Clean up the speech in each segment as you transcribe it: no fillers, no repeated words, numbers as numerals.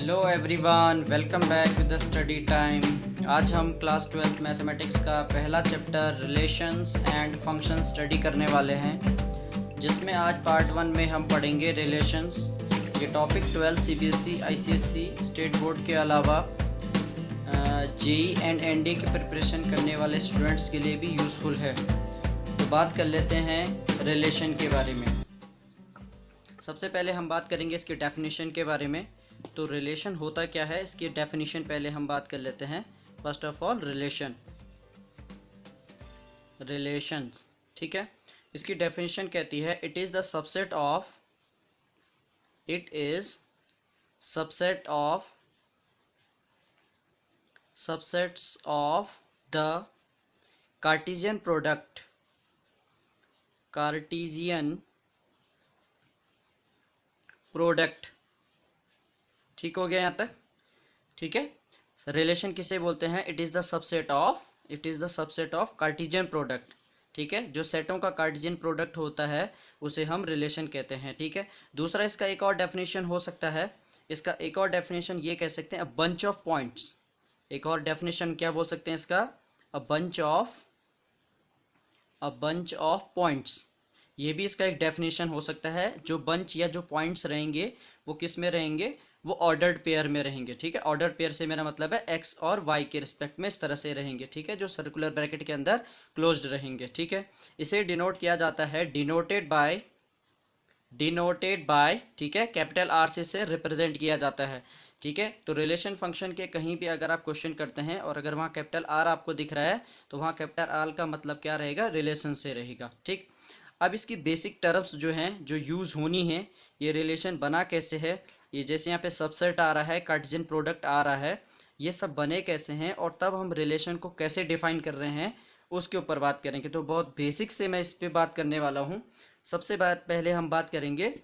Hello everyone, welcome back to the study time. आज हम class 12 mathematics का पहला chapter relations and function study करने वाले हैं, जिसमें आज पार्ट 1 में हम पढ़ेंगे रिलेशंस। ये topic 12 CBSE, ICSE, state board के अलावा जेई एंड एनडी की प्रिपरेशन करने वाले स्टूडेंट्स के लिए भी यूज़फुल है। तो बात कर लेते हैं रिलेशन के बारे में। सबसे पहले हम बात करेंगे इसकी डेफिनेशन के बारे में। तो रिलेशन होता क्या है, इसकी डेफिनेशन पहले हम बात कर लेते हैं। फर्स्ट ऑफ ऑल रिलेशंस, ठीक है। इसकी डेफिनेशन कहती है it is the subset of subsets of the Cartesian product. ठीक हो गया यहाँ तक, ठीक है। रिलेशन किसे बोलते हैं? It is the subset of Cartesian product, ठीक है। जो सेटों का कार्टेशियन प्रोडक्ट होता है उसे हम रिलेशन कहते हैं, ठीक है। दूसरा, इसका एक और डेफिनेशन हो सकता है। इसका एक और डेफिनेशन ये कह सकते हैं, अ बंच ऑफ पॉइंट्स। एक और डेफिनेशन क्या बोल सकते हैं इसका? A bunch of points. ये भी इसका एक डेफिनेशन हो सकता है। जो बंच या जो पॉइंट्स रहेंगे वो किस में रहेंगे? वो ऑर्डर्ड पेयर में रहेंगे, ठीक है। ऑर्डर्ड पेयर से मेरा मतलब है एक्स और वाई के रिस्पेक्ट में इस तरह से रहेंगे, ठीक है, जो सर्कुलर ब्रैकेट के अंदर क्लोज्ड रहेंगे, ठीक है। इसे डिनोट किया जाता है डिनोटेड बाय, ठीक है, कैपिटल आर से इसे रिप्रेजेंट किया जाता है, ठीक है। तो रिलेशन फंक्शन के कहीं भी अगर आप क्वेश्चन करते हैं और अगर वहाँ कैपिटल आर आपको दिख रहा है तो वहाँ कैपिटल आर का मतलब क्या रहेगा? रिलेशन से रहेगा, ठीक। अब इसकी बेसिक टर्म्स जो हैं, जो यूज़ होनी है, ये रिलेशन बना कैसे है, ये जैसे यहाँ पे सबसेट आ रहा है, कार्टेशियन प्रोडक्ट आ रहा है, ये सब बने कैसे हैं और तब हम रिलेशन को कैसे डिफाइन कर रहे हैं उसके ऊपर बात करेंगे। तो बहुत बेसिक से मैं इस पे बात करने वाला हूँ। सबसे पहले हम बात करेंगे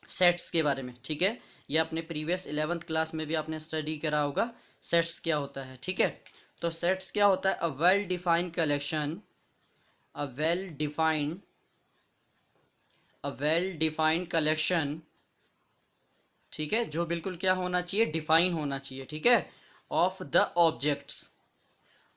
सेट्स के बारे में, ठीक है। ये अपने प्रीवियस 11th क्लास में भी आपने स्टडी करा होगा सेट्स क्या होता है, ठीक है। तो सेट्स क्या होता है? अ वेल डिफाइंड कलेक्शन, ठीक है, जो बिल्कुल क्या होना चाहिए? डिफाइन होना चाहिए, ठीक है, ऑफ द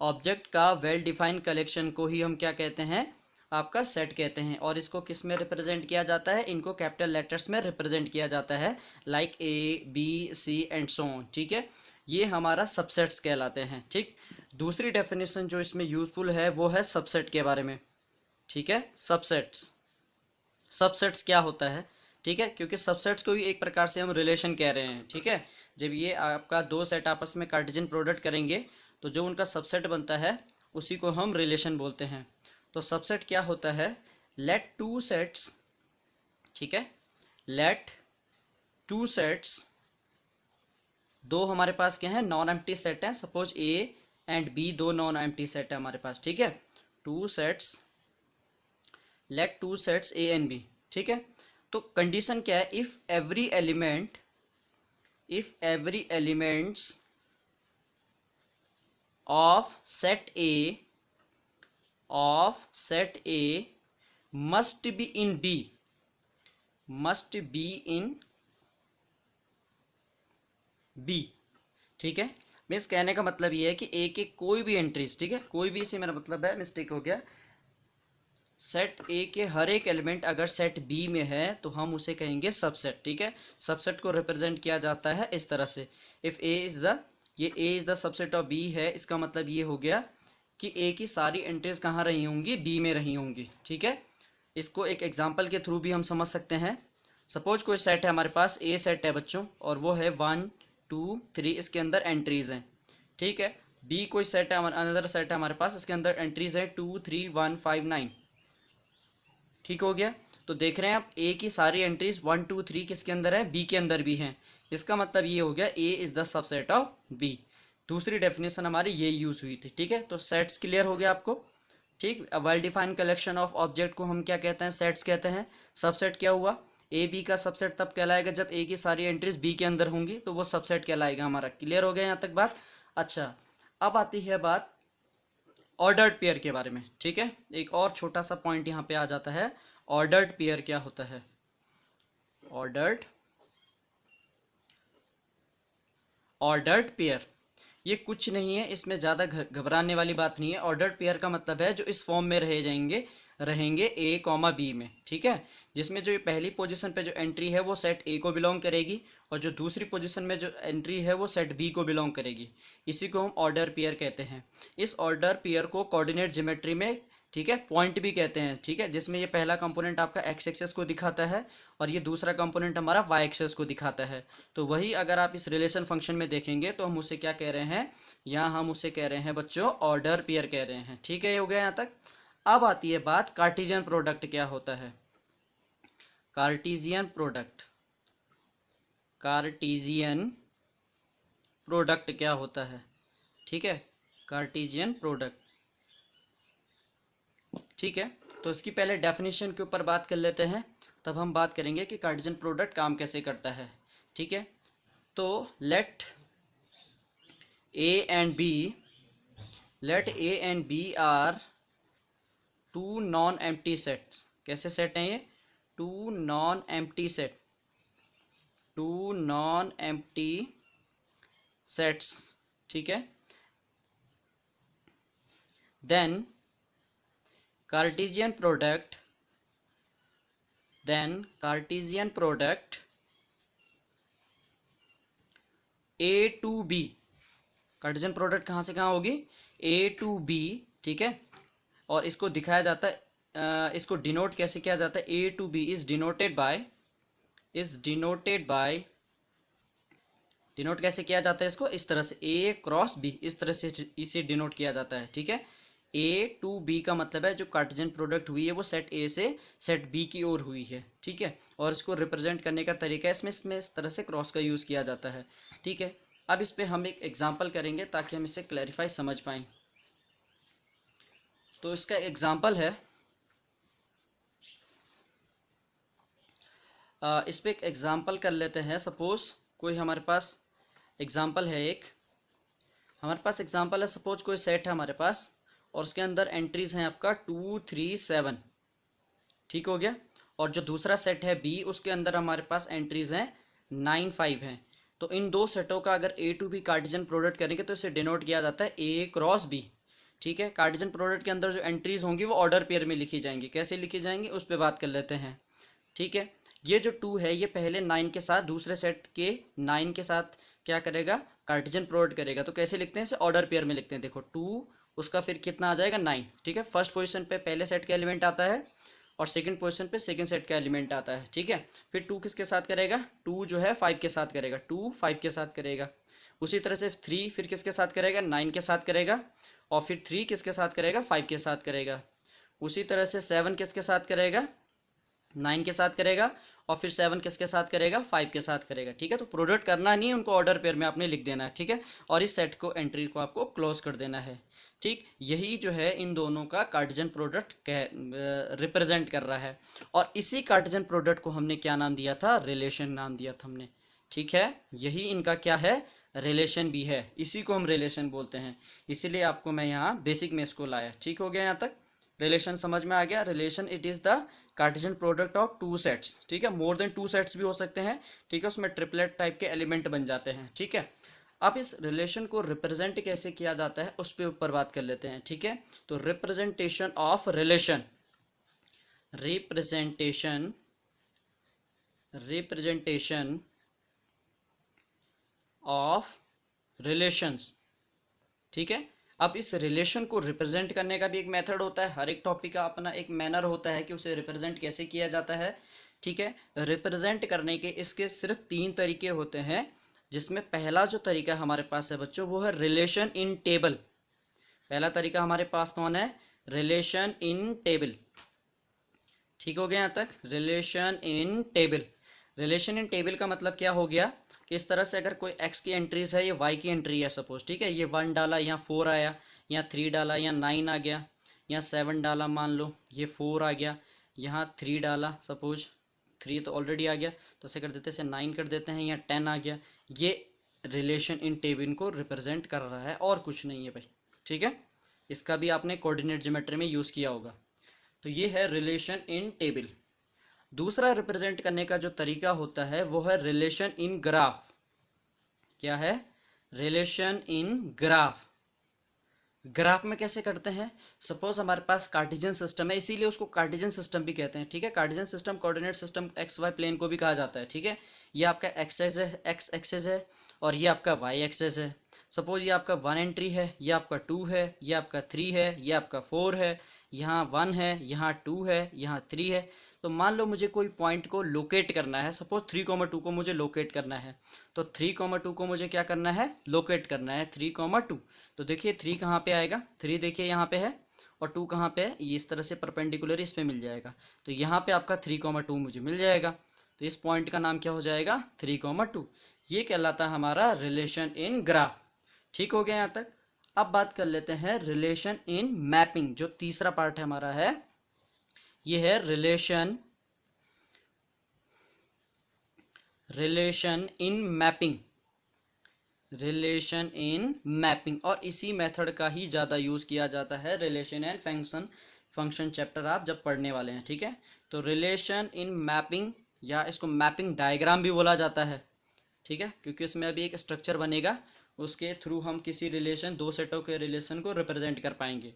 ऑब्जेक्ट का वेल डिफाइंड कलेक्शन को ही हम क्या कहते हैं? आपका सेट कहते हैं। और इसको किस में रिप्रेजेंट किया जाता है? इनको कैपिटल लेटर्स में रिप्रेजेंट किया जाता है, like A, B, C and so on, ठीक है। ये हमारा सबसेट्स कहलाते हैं, ठीक। दूसरी डेफिनेशन जो इसमें यूजफुल है वो है सबसेट के बारे में, ठीक है। सबसेट्स क्या होता है, ठीक है, क्योंकि सबसेट्स को ही एक प्रकार से हम रिलेशन कह रहे हैं, ठीक है। जब ये आपका दो सेट आपस में कार्टेशियन प्रोडक्ट करेंगे तो जो उनका सबसेट बनता है उसी को हम रिलेशन बोलते हैं। तो सबसेट क्या होता है? लेट टू सेट्स, ठीक है, लेट टू सेट्स, दो हमारे पास क्या है? नॉन एम्प्टी सेट हैं। सपोज ए एंड बी दो नॉन एम्प्टी सेट है हमारे पास, ठीक है। Let two sets A and B, ठीक है। तो कंडीशन क्या है? If every elements of set A must be in B, ठीक है। मीन्स कहने का मतलब ये है कि ए के कोई भी एंट्रीज, ठीक है, कोई भी से मेरा मतलब है, मिस्टेक हो गया, सेट ए के हर एक एलिमेंट अगर सेट बी में है तो हम उसे कहेंगे सबसेट, ठीक है। सबसेट को रिप्रेजेंट किया जाता है इस तरह से। If A is the subset of B है, इसका मतलब ये हो गया कि ए की सारी एंट्रीज कहाँ रही होंगी? बी में रही होंगी, ठीक है। इसको एक एग्जाम्पल के थ्रू भी हम समझ सकते हैं। सपोज कोई सेट है हमारे पास, ए सेट है बच्चों, और वो है 1 2 3, इसके अंदर एंट्रीज हैं, ठीक है। बी कोई सेट है, अनदर सेट है हमारे पास, इसके अंदर एंट्रीज है 2 3 1 5 9, ठीक हो गया। तो देख रहे हैं आप, ए की सारी एंट्रीज 1 2 3 किसके अंदर है? बी के अंदर भी हैं। इसका मतलब ये हो गया A is the subset of B. दूसरी डेफिनेशन हमारी ये यूज़ हुई थी, ठीक है। तो सेट्स क्लियर हो गया आपको, ठीक। Well defined collection of object को हम क्या कहते हैं? सेट्स कहते हैं। सबसेट क्या हुआ? ए बी का सबसेट तब कहलाएगा जब ए की सारी एंट्रीज बी के अंदर होंगी, तो वो सबसेट कहलाएगा हमारा। क्लियर हो गया यहाँ तक बात? अच्छा, अब आती है बात ऑर्डर्ड पेयर के बारे में, ठीक है। एक और छोटा सा पॉइंट यहाँ पे आ जाता है, ऑर्डर्ड पेयर क्या होता है? ऑर्डर्ड ऑर्डर्ड पेयर, ये कुछ नहीं है, इसमें ज़्यादा घबराने वाली बात नहीं है। ऑर्डर्ड पेयर का मतलब है जो इस फॉर्म में रहेंगे ए कॉमा बी में, ठीक है, जिसमें जो ये पहली पोजीशन पे जो एंट्री है वो सेट ए को बिलोंग करेगी और जो दूसरी पोजीशन में जो एंट्री है वो सेट बी को बिलोंग करेगी। इसी को हम ऑर्डर पेयर कहते हैं। इस ऑर्डर पेयर को कोऑर्डिनेट ज्योमेट्री में, ठीक है, पॉइंट भी कहते हैं, ठीक है, जिसमें ये पहला कंपोनेंट आपका एक्स एक्सेस को दिखाता है और ये दूसरा कंपोनेंट हमारा वाई एक्सेस को दिखाता है। तो वही अगर आप इस रिलेशन फंक्शन में देखेंगे तो हम उसे क्या कह रहे हैं, यहाँ हम उसे कह रहे हैं बच्चों ऑर्डर पेयर कह रहे हैं, ठीक है, ये हो गया यहाँ तक। अब आती है बात कार्टेशियन प्रोडक्ट क्या होता है। कार्टेशियन प्रोडक्ट क्या होता है, ठीक है, कार्टेशियन प्रोडक्ट, ठीक है। तो इसकी पहले डेफिनेशन के ऊपर बात कर लेते हैं, तब हम बात करेंगे कि कार्टेशियन प्रोडक्ट काम कैसे करता है, ठीक है। तो let A and B are two non empty sets. कैसे सेट हैं ये, टू नॉन एम्प्टी सेट्स, ठीक है। Then Cartesian product A to B, Cartesian product कहाँ से कहाँ होगी, ए टू बी, ठीक है। और इसको दिखाया जाता है, इसको डिनोट कैसे किया जाता है, A to B is denoted by denote कैसे किया जाता है इसको, इस तरह से ए क्रॉस बी, इस तरह से इसे डिनोट किया जाता है, ठीक है। ए टू बी का मतलब है जो कार्टेशियन प्रोडक्ट हुई है वो सेट ए से सेट बी की ओर हुई है, ठीक है। और इसको रिप्रेजेंट करने का तरीका है इसमें इस तरह से क्रॉस का यूज़ किया जाता है, ठीक है। अब इस पे हम एक एग्जांपल करेंगे ताकि हम इसे क्लैरिफाई समझ पाएँ। तो इसका एग्जांपल है, इस पे एक एग्जांपल कर लेते हैं। सपोज कोई हमारे पास एग्जांपल है, सपोज कोई सेट है हमारे पास और उसके अंदर एंट्रीज हैं आपका 2 3 7, ठीक हो गया। और जो दूसरा सेट है बी, उसके अंदर हमारे पास एंट्रीज हैं 9 5 हैं। तो इन दो सेटों का अगर ए टू बी कार्टेशियन प्रोडक्ट करेंगे तो इसे डिनोट किया जाता है ए क्रॉस बी, ठीक है। कार्टेशियन प्रोडक्ट के अंदर जो एंट्रीज होंगी वो ऑर्डर पेयर में लिखी जाएंगी। कैसे लिखी जाएंगी उस पर बात कर लेते हैं, ठीक है। ये जो 2 है ये पहले 9 के साथ, दूसरे सेट के 9 के साथ क्या करेगा, कार्टेशियन प्रोडक्ट करेगा। तो कैसे लिखते हैं इसे, ऑर्डर पेयर में लिखते हैं। देखो 2 उसका फिर कितना आ जाएगा 9, ठीक है। फर्स्ट पोजीशन पे पहले सेट का एलिमेंट आता है और सेकंड पोजीशन पे सेकंड सेट का एलिमेंट आता है, ठीक है। फिर 2 किसके साथ करेगा, 2 जो है 5 के साथ करेगा, 2 5 के साथ करेगा। उसी तरह से 3 फिर किसके साथ करेगा, 9 के साथ करेगा। और फिर 3 किसके साथ करेगा, 5 के साथ करेगा। उसी तरह से 7 किसके साथ करेगा, 9 के साथ करेगा। और फिर 7 किसके साथ करेगा, 5 के साथ करेगा, ठीक है। तो प्रोडक्ट करना नहीं है, उनको ऑर्डर पेयर में आपने लिख देना है, ठीक है। और इस सेट को एंट्री को आपको क्लोज कर देना है, ठीक। यही जो है इन दोनों का कार्टेशियन प्रोडक्ट रिप्रेजेंट कर रहा है। और इसी कार्टेशियन प्रोडक्ट को हमने क्या नाम दिया था, रिलेशन नाम दिया था हमने, ठीक है। यही इनका क्या है, रिलेशन भी है, इसी को हम रिलेशन बोलते हैं। इसीलिए आपको मैं यहाँ बेसिक में इसको लाया, ठीक हो गया यहाँ तक। रिलेशन समझ में आ गया। Relation it is the Cartesian product of 2 sets, ठीक है। मोर देन 2 सेट्स भी हो सकते हैं, ठीक है, उसमें ट्रिपलेट टाइप के एलिमेंट बन जाते हैं, ठीक है। अब इस रिलेशन को रिप्रेजेंट कैसे किया जाता है उस पर ऊपर बात कर लेते हैं, ठीक है। तो representation of relation, representation of relations, ठीक है। अब इस रिलेशन को रिप्रेजेंट करने का भी एक मेथड होता है, हर एक टॉपिक का अपना एक मैनर होता है कि उसे रिप्रेजेंट कैसे किया जाता है, ठीक है। रिप्रेजेंट करने के इसके सिर्फ 3 तरीके होते हैं, जिसमें पहला जो तरीका हमारे पास है बच्चों वो है रिलेशन इन टेबल। पहला तरीका हमारे पास कौन है, रिलेशन इन टेबल, ठीक हो गया यहाँ तक। रिलेशन इन टेबल का मतलब क्या हो गया कि इस तरह से अगर कोई x की एंट्रीज है, ये y की एंट्री है सपोज, ठीक है। ये 1 डाला, यहाँ 4 आया, यहाँ 3 डाला, यहाँ 9 आ गया, यहाँ 7 डाला, मान लो ये 4 आ गया, यहाँ 3 डाला, सपोज 3 तो ऑलरेडी आ गया, तो ऐसे कर देते हैं, 9 कर देते हैं, यहाँ 10 आ गया। ये रिलेशन इन टेबल को रिप्रेजेंट कर रहा है और कुछ नहीं है भाई, ठीक है। इसका भी आपने कोऑर्डिनेट ज्योमेट्री में यूज़ किया होगा। तो ये है रिलेशन इन टेबल। दूसरा रिप्रेजेंट करने का जो तरीका होता है वो है रिलेशन इन ग्राफ। क्या है, रिलेशन इन ग्राफ। ग्राफ में कैसे करते हैं? सपोज हमारे पास कार्टेशियन सिस्टम है, इसीलिए उसको कार्टेशियन सिस्टम भी कहते हैं, ठीक है। Cartesian system coordinate system x y plane को भी कहा जाता है, ठीक है। ये आपका एक्सेस है, एक्स एक्सेस है, और ये आपका वाई एक्सेस है। सपोज ये आपका 1 एंट्री है, ये आपका 2 है, ये आपका 3 है, ये आपका 4 है, यहाँ 1 है, यहाँ 2 है, यहाँ 3 है। तो मान लो मुझे कोई पॉइंट को लोकेट करना है, सपोज 3,2 को मुझे लोकेट करना है। तो 3,2 को मुझे क्या करना है? लोकेट करना है 3,2। तो देखिए 3 कहाँ पे आएगा? 3 देखिए यहाँ पे है, और 2 कहाँ पे है? ये इस तरह से परपेंडिकुलर इस पे मिल जाएगा। तो यहाँ पे आपका 3,2 मुझे मिल जाएगा। तो इस पॉइंट का नाम क्या हो जाएगा? 3,2। ये कहलाता है हमारा रिलेशन इन ग्राफ। ठीक हो गया यहाँ तक? अब बात कर लेते हैं रिलेशन इन मैपिंग, जो तीसरा पार्ट है हमारा है, ये है relation in mapping. Relation in mapping, और इसी मेथड का ही ज़्यादा यूज़ किया जाता है रिलेशन एंड फंक्शन चैप्टर आप जब पढ़ने वाले हैं, ठीक है। तो रिलेशन इन मैपिंग, या इसको मैपिंग डायग्राम भी बोला जाता है, ठीक है, क्योंकि इसमें अभी एक स्ट्रक्चर बनेगा, उसके थ्रू हम किसी रिलेशन, दो सेटों के रिलेशन को रिप्रेजेंट कर पाएंगे।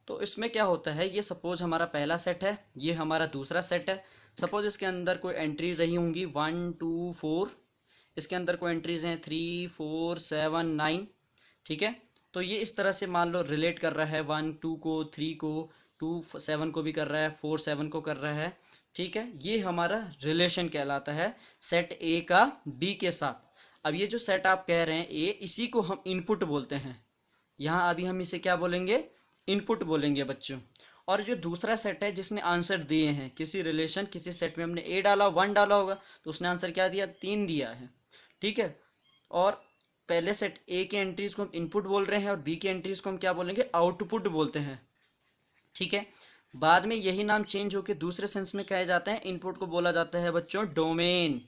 तो इसमें क्या होता है, ये सपोज हमारा पहला सेट है, ये हमारा दूसरा सेट है। सपोज इसके अंदर कोई एंट्रीज रही होंगी 1 2 4, इसके अंदर कोई एंट्रीज हैं 3 4 7 9, ठीक है। तो ये इस तरह से मान लो रिलेट कर रहा है 1 2 को, 3 को, 2 7 को भी कर रहा है, 4 7 को कर रहा है, ठीक है। ये हमारा रिलेशन कहलाता है सेट ए का बी के साथ। अब ये जो सेट आप कह रहे हैं ए, इसी को हम इनपुट बोलते हैं। यहाँ अभी हम इसे क्या बोलेंगे? इनपुट बोलेंगे बच्चों। और जो दूसरा सेट है जिसने आंसर दिए हैं, किसी रिलेशन किसी सेट में हमने ए डाला 1 डाला होगा, तो उसने आंसर क्या दिया? 3 दिया है, ठीक है। और पहले सेट ए के एंट्रीज को हम इनपुट बोल रहे हैं, और बी के एंट्रीज को हम क्या बोलेंगे? आउटपुट बोलते हैं, ठीक है। बाद में यही नाम चेंज होकर दूसरे सेंस में कहे जाते हैं, इनपुट को बोला जाता है बच्चों डोमेन,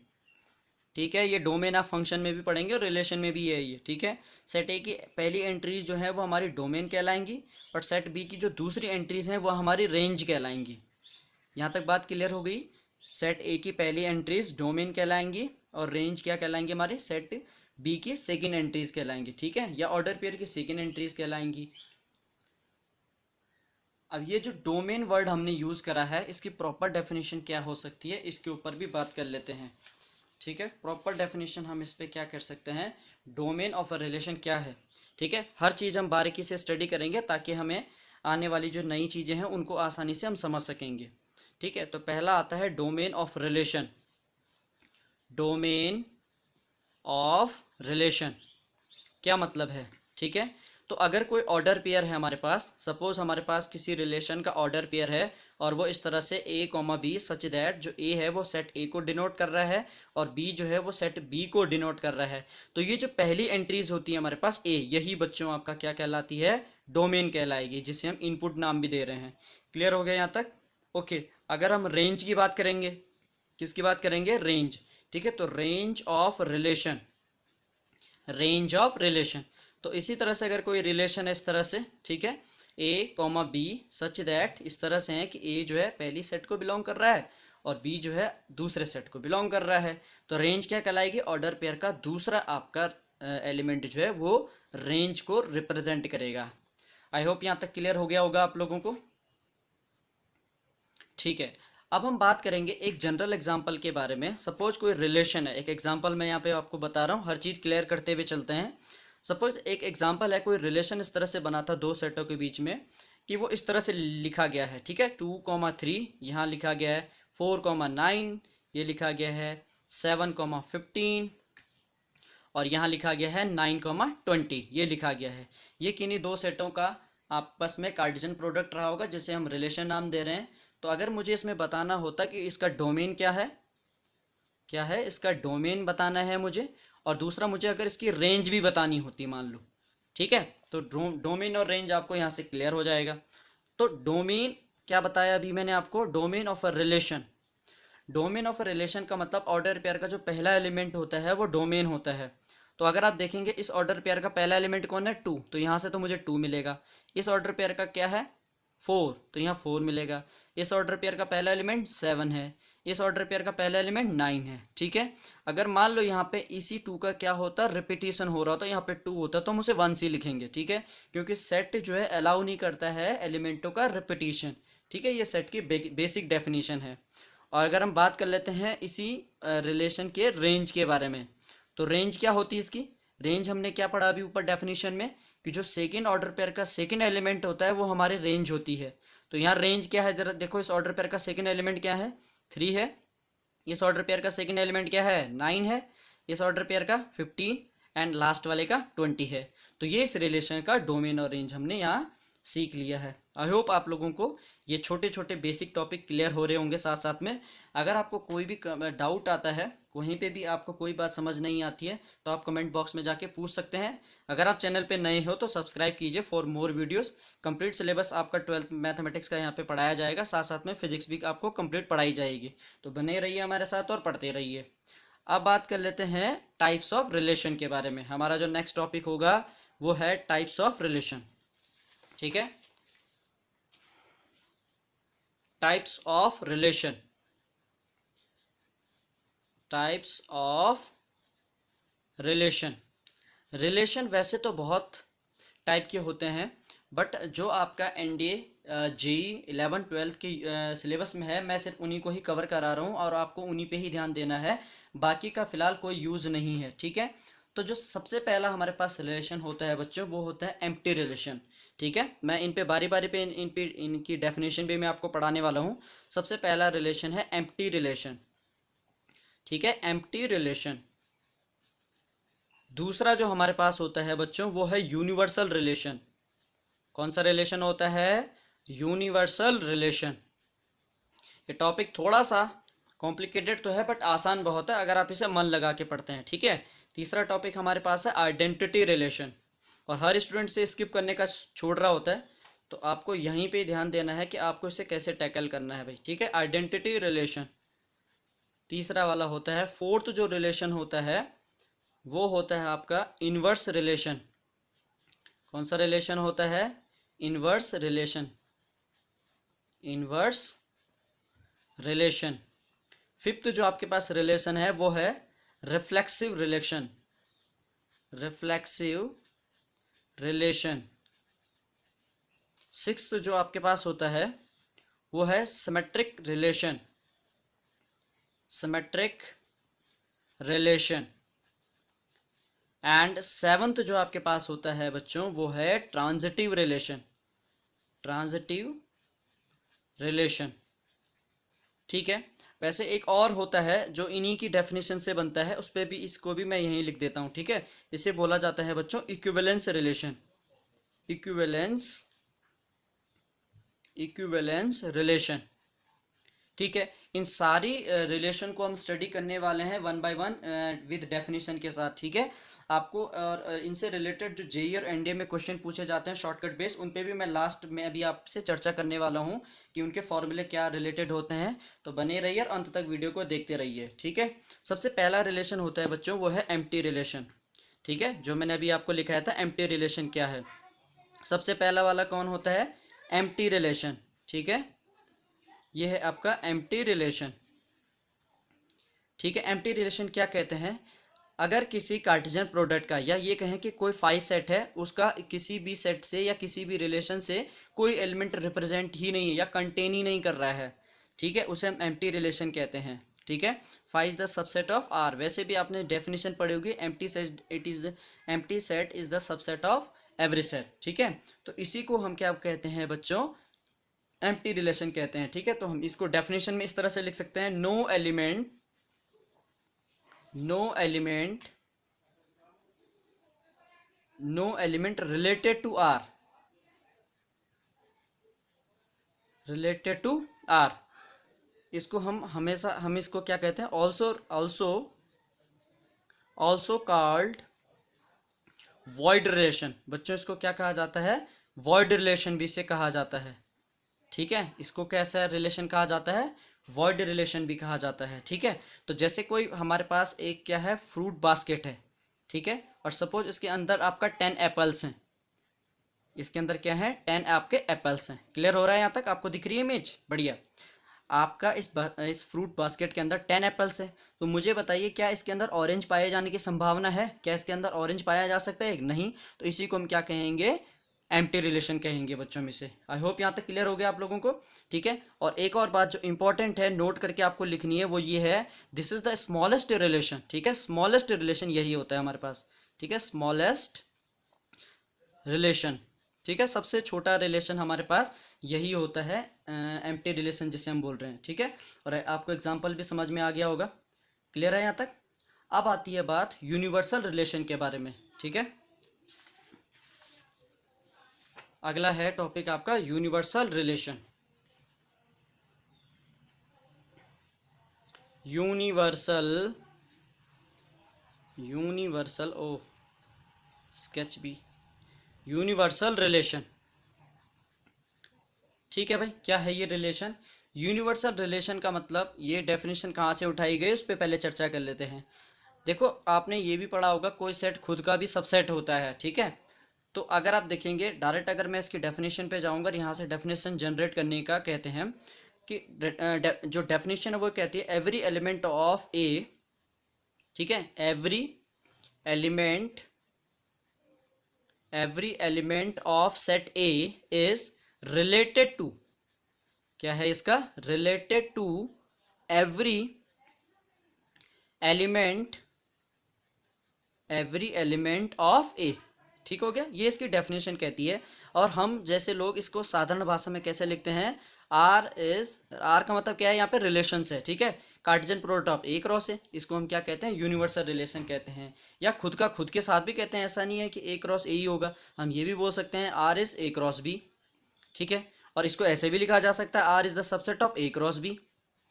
ठीक है। ये डोमेन आप फंक्शन में भी पढ़ेंगे और रिलेशन में भी है ये, ठीक है। सेट ए की पहली एंट्रीज जो है वो हमारी डोमेन कहलाएंगी, और सेट बी की जो दूसरी एंट्रीज हैं वो हमारी रेंज कहलाएंगी। यहाँ तक बात क्लियर हो गई? सेट ए की पहली एंट्रीज डोमेन कहलाएंगी, और रेंज क्या कहलाएंगे? हमारे सेट बी की सेकेंड एंट्रीज कहलाएंगी, ठीक है, या ऑर्डर पेयर की सेकेंड एंट्रीज कहलाएंगी। अब ये जो डोमेन वर्ड हमने यूज़ करा है, इसकी प्रॉपर डेफिनेशन क्या हो सकती है, इसके ऊपर भी बात कर लेते हैं, ठीक है। प्रॉपर डेफिनेशन हम इस पर क्या कर सकते हैं, डोमेन ऑफ अ रिलेशन क्या है, ठीक है। हर चीज़ हम बारीकी से स्टडी करेंगे ताकि हमें आने वाली जो नई चीज़ें हैं उनको आसानी से हम समझ सकेंगे, ठीक है। तो पहला आता है domain of relation. Domain of relation क्या मतलब है, ठीक है। तो अगर कोई ऑर्डर पेयर है हमारे पास, सपोज हमारे पास किसी रिलेशन का ऑर्डर पेयर है, और वो इस तरह से ए कॉमा बी, सच दैट जो ए है वो सेट ए को डिनोट कर रहा है, और बी जो है वो सेट बी को डिनोट कर रहा है। तो ये जो पहली एंट्रीज होती है हमारे पास ए, यही बच्चों आपका क्या कहलाती है? डोमेन कहलाएगी, जिसे हम इनपुट नाम भी दे रहे हैं। क्लियर हो गया यहाँ तक? ओके। अगर हम रेंज की बात करेंगे, किसकी बात करेंगे? रेंज, ठीक है। तो range of relation, range of relation, तो इसी तरह से अगर कोई रिलेशन है इस तरह से, ठीक है, ए कॉमा बी सच दैट इस तरह से है कि ए जो है पहली सेट को बिलोंग कर रहा है, और बी जो है दूसरे सेट को बिलोंग कर रहा है, तो रेंज क्या कहलाएगी? ऑर्डर पेयर का दूसरा आपका एलिमेंट जो है वो रेंज को रिप्रेजेंट करेगा। आई होप यहाँ तक क्लियर हो गया होगा आप लोगों को, ठीक है। अब हम बात करेंगे एक जनरल एग्जांपल के बारे में। सपोज कोई रिलेशन है, एक एग्जांपल मैं यहाँ पे आपको बता रहा हूँ, हर चीज़ क्लियर करते हुए चलते हैं। सपोज एक एग्जांपल है, कोई रिलेशन इस तरह से बना था दो सेटों के बीच में, कि वो इस तरह से लिखा गया है, ठीक है। 2,3 यहाँ लिखा गया है, 4,9 ये लिखा गया है, 7,15 और यहाँ लिखा गया है 9,20 ये लिखा गया है। ये किन्हीं दो सेटों का आपस में कार्टेशियन प्रोडक्ट रहा होगा, जिसे हम रिलेशन नाम दे रहे हैं। तो अगर मुझे इसमें बताना होता कि इसका डोमेन क्या है, क्या है इसका डोमेन बताना है मुझे, और दूसरा मुझे अगर इसकी रेंज भी बतानी होती मान लो, ठीक है, तो डोमेन और रेंज आपको यहाँ से क्लियर हो जाएगा। तो डोमेन क्या बताया अभी मैंने आपको? Domain of a relation. Domain of a relation का मतलब ऑर्डर पेयर का जो पहला एलिमेंट होता है वो डोमेन होता है। तो अगर आप देखेंगे इस ऑर्डर पेयर का पहला एलिमेंट कौन है? 2, तो यहाँ से तो मुझे 2 मिलेगा। इस ऑर्डर पेयर का क्या है? 4, तो यहाँ 4 मिलेगा। इस ऑर्डर पेयर का पहला एलिमेंट 7 है, इस ऑर्डर पेयर का पहला एलिमेंट 9 है। ठीक है, अगर मान लो यहाँ पे इसी 2 का क्या होता है, रिपीटिशन हो रहा होता है, यहाँ पे 2 होता है, तो हम उसे 1 सी लिखेंगे। ठीक है, क्योंकि सेट जो है अलाउ नहीं करता है एलिमेंटों का रिपीटिशन। ठीक है, ये सेट की बेसिक डेफिनेशन है। और अगर हम बात कर लेते हैं इसी रिलेशन के रेंज के बारे में, तो रेंज क्या होती है इसकी? रेंज हमने क्या पढ़ा अभी ऊपर डेफिनेशन में, कि जो सेकेंड ऑर्डर पेयर का सेकेंड एलिमेंट होता है वो हमारे रेंज होती है। तो यहाँ रेंज क्या है, जरा देखो, इस ऑर्डर पेयर का सेकेंड एलिमेंट क्या है, 3 है। इस ऑर्डर पेयर का सेकेंड एलिमेंट क्या है, 9 है। इस ऑर्डर पेयर का 15 एंड लास्ट वाले का 20 है। तो ये इस रिलेशन का डोमेन और रेंज हमने यहाँ सीख लिया है। आई होप आप लोगों को ये छोटे छोटे बेसिक टॉपिक क्लियर हो रहे होंगे साथ साथ में। अगर आपको कोई भी डाउट आता है, कहीं पे भी आपको कोई बात समझ नहीं आती है, तो आप कमेंट बॉक्स में जाके पूछ सकते हैं। अगर आप चैनल पे नए हो तो सब्सक्राइब कीजिए for more videos. Complete syllabus आपका 12th मैथमेटिक्स का यहाँ पे पढ़ाया जाएगा, साथ साथ में फिजिक्स भी आपको कंप्लीट पढ़ाई जाएगी। तो बने रहिए हमारे साथ और पढ़ते रहिए। अब बात कर लेते हैं टाइप्स ऑफ रिलेशन के बारे में। हमारा जो नेक्स्ट टॉपिक होगा वो है टाइप्स ऑफ रिलेशन। ठीक है, types of relation, types of relation. Relation वैसे तो बहुत टाइप के होते हैं, बट जो आपका एनडीए जेई 11-12 की सिलेबस में है, मैं सिर्फ उन्हीं को ही कवर करा रहा हूँ और आपको उन्हीं पे ही ध्यान देना है, बाकी का फिलहाल कोई यूज़ नहीं है। ठीक है, तो जो सबसे पहला हमारे पास रिलेशन होता है बच्चों, वो होता है एम्प्टी रिलेशन। ठीक है, मैं इन पे बारी बारी पे इन पे इनकी डेफिनेशन भी मैं आपको पढ़ाने वाला हूँ। सबसे पहला रिलेशन है एम्प्टी रिलेशन। ठीक है, एम्प्टी रिलेशन। दूसरा जो हमारे पास होता है बच्चों वो है यूनिवर्सल रिलेशन। कौन सा रिलेशन होता है? Universal relation. ये टॉपिक थोड़ा सा कॉम्प्लिकेटेड तो है बट आसान बहुत है अगर आप इसे मन लगा के पढ़ते हैं। ठीक है, तीसरा टॉपिक हमारे पास है आइडेंटिटी रिलेशन, और हर स्टूडेंट से स्किप करने का छोड़ रहा होता है, तो आपको यहीं पे ध्यान देना है कि आपको इसे कैसे टैकल करना है भाई। ठीक है, आइडेंटिटी रिलेशन तीसरा वाला होता है। फोर्थ जो रिलेशन होता है वो होता है आपका इनवर्स रिलेशन। कौन सा रिलेशन होता है? Inverse relation, inverse relation. Fifth जो आपके पास रिलेशन है वो है reflexive relation, reflexive relation. Sixth जो आपके पास होता है वो है symmetric relation, symmetric relation. And seventh जो आपके पास होता है बच्चों वो है ट्रांजिटिव रिलेशन, ट्रांजिटिव रिलेशन। ठीक है, वैसे एक और होता है जो इन्हीं की डेफिनेशन से बनता है, उस पर भी इसको भी मैं यहीं लिख देता हूँ। ठीक है, इसे बोला जाता है बच्चों equivalence relation, equivalence, equivalence relation. ठीक है, इन सारी रिलेशन को हम स्टडी करने वाले हैं one by one with definition के साथ। ठीक है, आपको और इनसे रिलेटेड जो जेईई और एनडीए में क्वेश्चन पूछे जाते हैं शॉर्टकट बेस, उन पे भी मैं लास्ट में अभी आपसे चर्चा करने वाला हूँ कि उनके फॉर्मूले क्या रिलेटेड होते हैं। तो बने रहिए और अंत तक वीडियो को देखते रहिए। ठीक है, सबसे पहला रिलेशन होता है बच्चों वो है एम्प्टी रिलेशन। ठीक है, जो मैंने अभी आपको लिखाया था एम्प्टी रिलेशन क्या है। सबसे पहला वाला कौन होता है? Empty relation. ठीक है, ये है आपका एम्प्टी रिलेशन। ठीक है, एम्प्टी रिलेशन क्या कहते हैं? अगर किसी कार्टेशियन प्रोडक्ट का, या ये कहें कि कोई 5 सेट है, उसका किसी भी सेट से या किसी भी रिलेशन से कोई एलिमेंट रिप्रेजेंट ही नहीं है या कंटेन ही नहीं कर रहा है, ठीक है, उसे हम एम्प्टी रिलेशन कहते हैं। ठीक है, 5 is the subset of R. वैसे भी आपने डेफिनेशन पढ़ी होगी, empty set it is empty set is the subset of every set. ठीक है, तो इसी को हम क्या कहते हैं बच्चों? एम्प्टी रिलेशन कहते हैं। ठीक है, तो हम इसको डेफिनेशन में इस तरह से लिख सकते हैं, no element, no element, no element related to R, related to R. इसको हम हमेशा, हम इसको क्या कहते हैं? Also, also, also called void relation. बच्चों इसको क्या कहा जाता है? वॉइड रिलेशन भी इसे कहा जाता है। ठीक है, इसको कैसा रिलेशन कहा जाता है? वॉइड रिलेशन भी कहा जाता है। ठीक है, तो जैसे कोई हमारे पास एक क्या है, फ्रूट बास्केट है, ठीक है, और सपोज इसके अंदर आपका 10 एप्पल्स हैं, इसके अंदर क्या है, 10 आपके एप्पल्स हैं। क्लियर हो रहा है यहाँ तक, आपको दिख रही है इमेज? बढ़िया। आपका इस फ्रूट बास्केट के अंदर 10 एप्पल्स है, तो मुझे बताइए क्या इसके अंदर ऑरेंज पाए जाने की संभावना है? क्या इसके अंदर ऑरेंज पाया जा सकता है? नहीं। तो इसी को हम क्या कहेंगे, एम्प्टी रिलेशन कहेंगे बच्चों में से। आई होप यहाँ तक क्लियर हो गया आप लोगों को, ठीक है। और एक और बात जो इंपॉर्टेंट है, नोट करके आपको लिखनी है, वो ये है, this is the smallest relation, ठीक है। स्मॉलेस्ट रिलेशन यही होता है हमारे पास, ठीक है, स्मॉलेस्ट रिलेशन, ठीक है। सबसे छोटा रिलेशन हमारे पास यही होता है, एम्प्टी रिलेशन जिसे हम बोल रहे हैं, ठीक है। और आपको एग्जांपल भी समझ में आ गया होगा। क्लियर है यहाँ तक? अब आती है बात यूनिवर्सल रिलेशन के बारे में, ठीक है। अगला है टॉपिक आपका यूनिवर्सल रिलेशन। यूनिवर्सल ओ स्केच बी, यूनिवर्सल रिलेशन, ठीक है भाई। क्या है ये रिलेशन? यूनिवर्सल रिलेशन का मतलब, ये डेफिनेशन कहाँ से उठाई गई उस पर पहले चर्चा कर लेते हैं। देखो आपने ये भी पढ़ा होगा, कोई सेट खुद का भी सबसेट होता है, ठीक है। तो अगर आप देखेंगे डायरेक्ट, अगर मैं इसकी डेफिनेशन पे जाऊंगा, यहाँ से डेफिनेशन जनरेट करने का कहते हैं कि जो डेफिनेशन है वो कहती है एवरी एलिमेंट ऑफ ए, ठीक है, element every element of set A is related to, क्या है इसका, related to every element of A, ठीक हो गया। ये इसकी डेफिनेशन कहती है। और हम जैसे लोग इसको साधारण भाषा में कैसे लिखते हैं, आर का मतलब क्या है, यहाँ पे रिलेशन है, ठीक है। Cartesian product of A cross है, इसको हम क्या कहते हैं, यूनिवर्सल रिलेशन कहते हैं। या खुद का खुद के साथ भी कहते हैं, ऐसा नहीं है कि ए क्रॉस ए ही होगा, हम ये भी बोल सकते हैं R is A cross B, ठीक है। और इसको ऐसे भी लिखा जा सकता है, R is the subset of A cross B,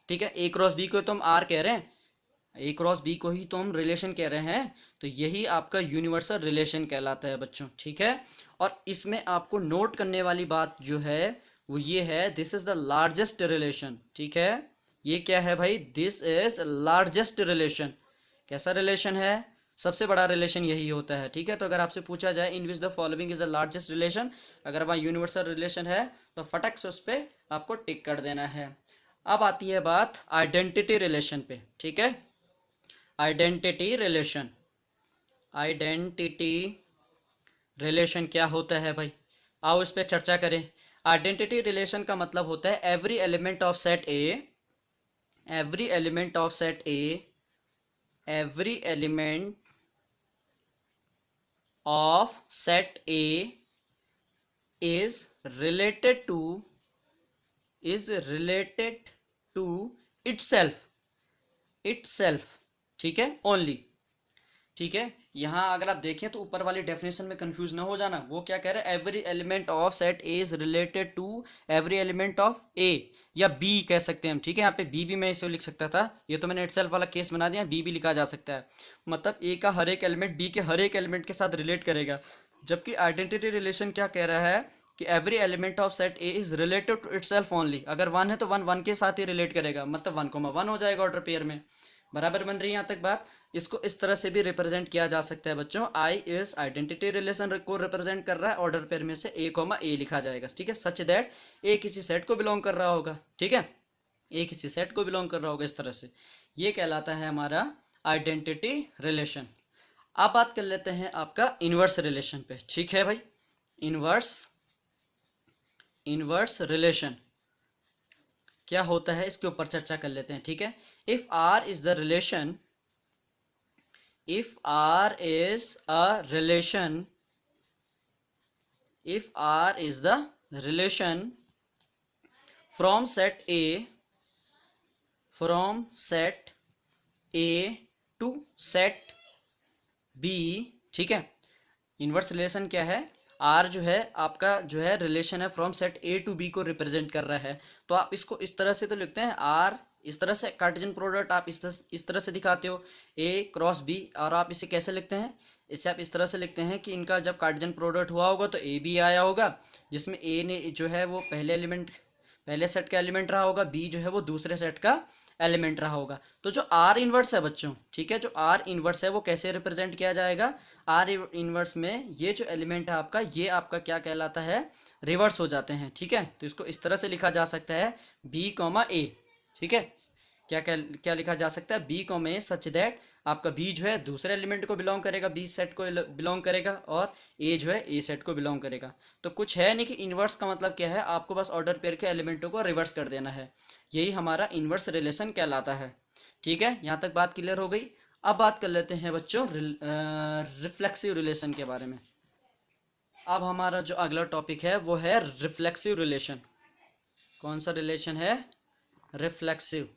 ठीक है। ए क्रॉस बी को तो हम आर कह रहे हैं, ए क्रॉस बी को ही तो हम रिलेशन कह रहे हैं, तो यही आपका यूनिवर्सल रिलेशन कहलाता है बच्चों, ठीक है। और इसमें आपको नोट करने वाली बात जो है वो ये है, this is the largest relation, ठीक है। ये क्या है भाई, दिस इज लार्जेस्ट रिलेशन। कैसा रिलेशन है, सबसे बड़ा रिलेशन यही होता है, ठीक है। तो अगर आपसे पूछा जाए in which the following is the largest relation, अगर वहाँ यूनिवर्सल रिलेशन है तो फटक से उस पर आपको टिक कर देना है। अब आती है बात आइडेंटिटी रिलेशन पे, ठीक है। आइडेंटिटी रिलेशन, आइडेंटिटी रिलेशन क्या होता है भाई, आओ इस पे चर्चा करें। आइडेंटिटी रिलेशन का मतलब होता है every element of set A, every element of set A, every element of set A is related to itself, ठीक है, ओनली, ठीक है। यहां अगर आप देखें तो ऊपर वाली डेफिनेशन में कंफ्यूज ना हो जाना, वो क्या कह रहा है, every element of set A is related to every element of A, या बी कह सकते हैं हम, ठीक है। यहाँ पे बी भी मैं इसे लिख सकता था, ये तो मैंने इटसेल्फ वाला केस बना दिया, बी भी लिखा जा सकता है। मतलब ए का हर एक एलिमेंट बी के हर एक एलिमेंट के साथ रिलेट करेगा, जबकि आइडेंटिटी रिलेशन क्या कह रहा है कि every element of set A is related to itself only. अगर वन है तो वन वन के साथ ही रिलेट करेगा, मतलब 1,1 हो जाएगा ऑर्डर पेयर में। बराबर बन रही है यहाँ तक बात। इसको इस तरह से भी रिप्रेजेंट किया जा सकता है बच्चों, आई इस आइडेंटिटी रिलेशन को रिप्रेजेंट कर रहा है, ऑर्डर पेयर में से ए लिखा जाएगा, ठीक है। सच दैट ए किसी सेट को बिलोंग कर रहा होगा, ठीक है, ए किसी सेट को बिलोंग कर रहा होगा, इस तरह से ये कहलाता है हमारा आइडेंटिटी रिलेशन। अब बात कर लेते हैं आपका इनवर्स रिलेशन पे, ठीक है भाई। इनवर्स रिलेशन क्या होता है, इसके ऊपर चर्चा कर लेते हैं, ठीक है। If R is the relation, if R is a relation, if R is the relation from set A to set B, ठीक है। इनवर्स रिलेशन क्या है, आर जो है आपका जो है रिलेशन है from set A to B को रिप्रेजेंट कर रहा है। तो आप इसको इस तरह से तो लिखते हैं, आर इस तरह से, कार्टेशियन प्रोडक्ट आप इस तरह से दिखाते हो, ए क्रॉस बी, और आप इसे कैसे लिखते हैं, इसे आप इस तरह से लिखते हैं कि इनका जब कार्टेशियन प्रोडक्ट हुआ होगा तो ए बी आया होगा, जिसमें ए ने जो है वो पहले सेट का एलिमेंट रहा होगा, बी जो है वो दूसरे सेट का एलिमेंट रहा होगा। तो जो आर इनवर्स है बच्चों, ठीक है, जो आर इनवर्स है वो कैसे रिप्रेजेंट किया जाएगा, आर इनवर्स में ये जो एलिमेंट है आपका, ये आपका क्या कहलाता है, रिवर्स हो जाते हैं, ठीक है। तो इसको इस तरह से लिखा जा सकता है बी कॉमा ए, ठीक है। क्या क्या क्या लिखा जा सकता है, B comma A such that आपका बी जो है दूसरे एलिमेंट को बिलोंग करेगा, बी सेट को बिलोंग करेगा, और ए जो है ए सेट को बिलोंग करेगा। तो कुछ है नहीं कि इन्वर्स का मतलब क्या है, आपको बस ऑर्डर पेयर के एलिमेंटों को रिवर्स कर देना है, यही हमारा इन्वर्स रिलेशन कहलाता है, ठीक है। यहाँ तक बात क्लियर हो गई। अब बात कर लेते हैं बच्चों रिफ्लेक्सिव रिलेशन के बारे में। अब हमारा जो अगला टॉपिक है वो है रिफ्लेक्सिव रिलेशन। कौन सा रिलेशन है, रिफ्लेक्सिव,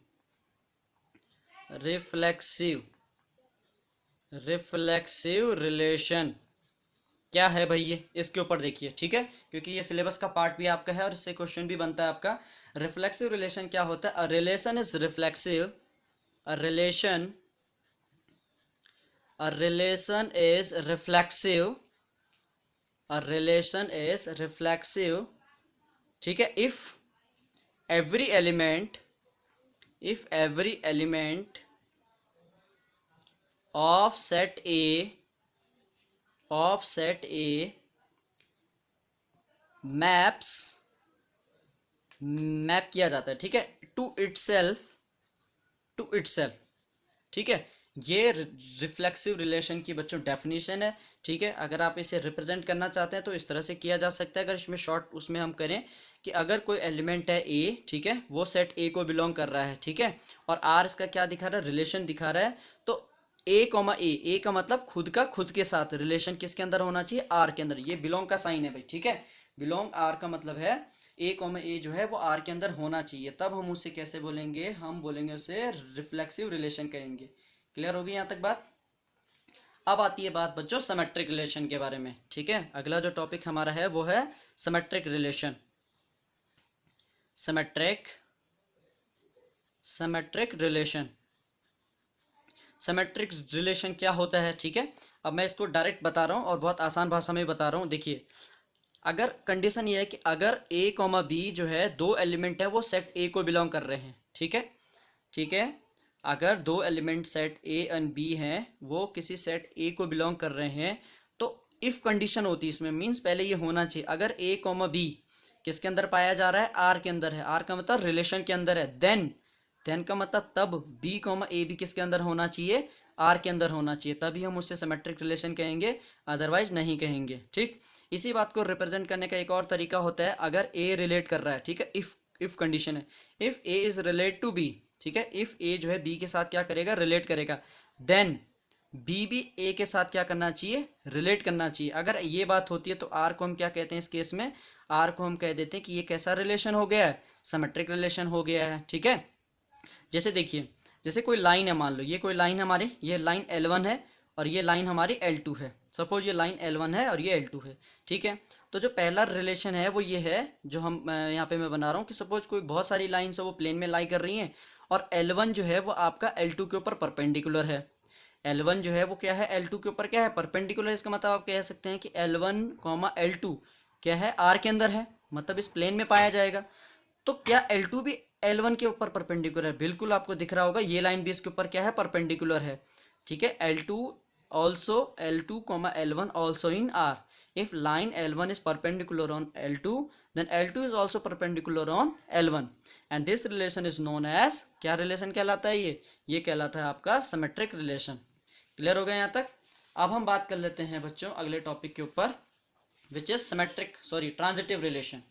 रिफ्लेक्सिव, रिफ्लेक्सिव रिलेशन क्या है भाई, ये इसके ऊपर देखिए, ठीक है, क्योंकि ये सिलेबस का पार्ट भी आपका है और इससे क्वेश्चन भी बनता है आपका। रिफ्लेक्सिव रिलेशन क्या होता है, a relation is reflexive, a relation, a relation is reflexive, a relation is reflexive, ठीक है, if every element, if every element of set A, of set A maps, map किया जाता है, ठीक है, टू इटसेल्फ, टू इटसेल्फ, ठीक है। ये रिफ्लेक्सिव रिलेशन की बच्चों डेफिनेशन है, ठीक है। अगर आप इसे रिप्रेजेंट करना चाहते हैं तो इस तरह से किया जा सकता है। अगर इसमें शॉर्ट उसमें हम करें कि अगर कोई एलिमेंट है ए, ठीक है, वो सेट ए को बिलोंग कर रहा है, ठीक है, और आर इसका क्या दिखा रहा है, रिलेशन दिखा रहा है, तो ए कॉमा ए का मतलब खुद का खुद के साथ रिलेशन किसके अंदर होना चाहिए, आर के अंदर। ये बिलोंग का साइन है भाई, ठीक है, बिलोंग आर का मतलब है ए कॉमा ए जो है वो आर के अंदर होना चाहिए, तब हम उसे कैसे बोलेंगे, हम बोलेंगे उसे रिफ्लेक्सिव रिलेशन कहेंगे। क्लियर होगी यहाँ तक बात। अब आती है बात बच्चों सिमेट्रिक रिलेशन के बारे में, ठीक है। अगला जो टॉपिक हमारा है वो है symmetric relation, symmetric, symmetric relation. Symmetric relation क्या होता है, ठीक है। अब मैं इसको डायरेक्ट बता रहा हूँ और बहुत आसान भाषा में बता रहा हूँ। देखिए, अगर कंडीशन ये है कि अगर ए कॉमा बी जो है दो एलिमेंट है वो सेट ए को बिलोंग कर रहे हैं, ठीक है, ठीक है, अगर दो element set A and B हैं वो किसी सेट ए को बिलोंग कर रहे हैं, तो इफ कंडीशन होती है इसमें, मीन्स पहले ये होना चाहिए अगर ए कॉमा बी किसके अंदर पाया जा रहा है, आर के अंदर है, आर का मतलब रिलेशन के अंदर है, देन का मतलब तब बी कॉमा ए भी किसके अंदर होना चाहिए, आर के अंदर होना चाहिए, तभी हम उससे सिमेट्रिक रिलेशन कहेंगे, अदरवाइज नहीं कहेंगे, ठीक। इसी बात को रिप्रेजेंट करने का एक और तरीका होता है, अगर ए रिलेट कर रहा है, ठीक है, इफ कंडीशन है, if A is relate to B, ठीक है, इफ ए जो है बी के साथ क्या करेगा, रिलेट करेगा, देन बी भी ए के साथ क्या करना चाहिए, रिलेट करना चाहिए। अगर ये बात होती है तो आर को हम क्या कहते हैं इस केस में, आर को हम कह देते हैं कि ये कैसा रिलेशन हो गया है, सिमेट्रिक रिलेशन हो गया है, ठीक है। जैसे देखिए, जैसे कोई लाइन है, मान लो ये कोई लाइन है हमारी, ये लाइन L1 है और ये लाइन हमारी L2 है, सपोज ये लाइन L1 है और ये L2 है, ठीक है। तो जो पहला रिलेशन है वो ये है जो हम यहाँ पे मैं बना रहा हूँ कि सपोज कोई बहुत सारी लाइन्स है वो प्लेन में लाई कर रही हैं और L1 जो है वो आपका L2 के ऊपर परपेंडिकुलर है, L1 जो है वो क्या है, L2 के ऊपर क्या है, परपेंडिकुलर। इसका मतलब आप कह सकते हैं कि L1 कॉमा L2 क्या है, आर के अंदर है, मतलब इस प्लेन में पाया जाएगा। तो क्या L2 भी L1 के ऊपर परपेंडिकुलर है, बिल्कुल आपको दिख रहा होगा ये लाइन भी इसके ऊपर क्या है, परपेंडिकुलर है, ठीक है। L2 also, L2 comma L1 also in R, if line L1 is perpendicular on L2 then L2 is also perpendicular on L1 and this relation is known as, क्या रिलेशन कहलाता है ये कहलाता है आपका सिमेट्रिक रिलेशन। क्लियर हो गया यहाँ तक। अब हम बात कर लेते हैं बच्चों अगले टॉपिक के ऊपर, विच इज ट्रांजिटिव रिलेशन।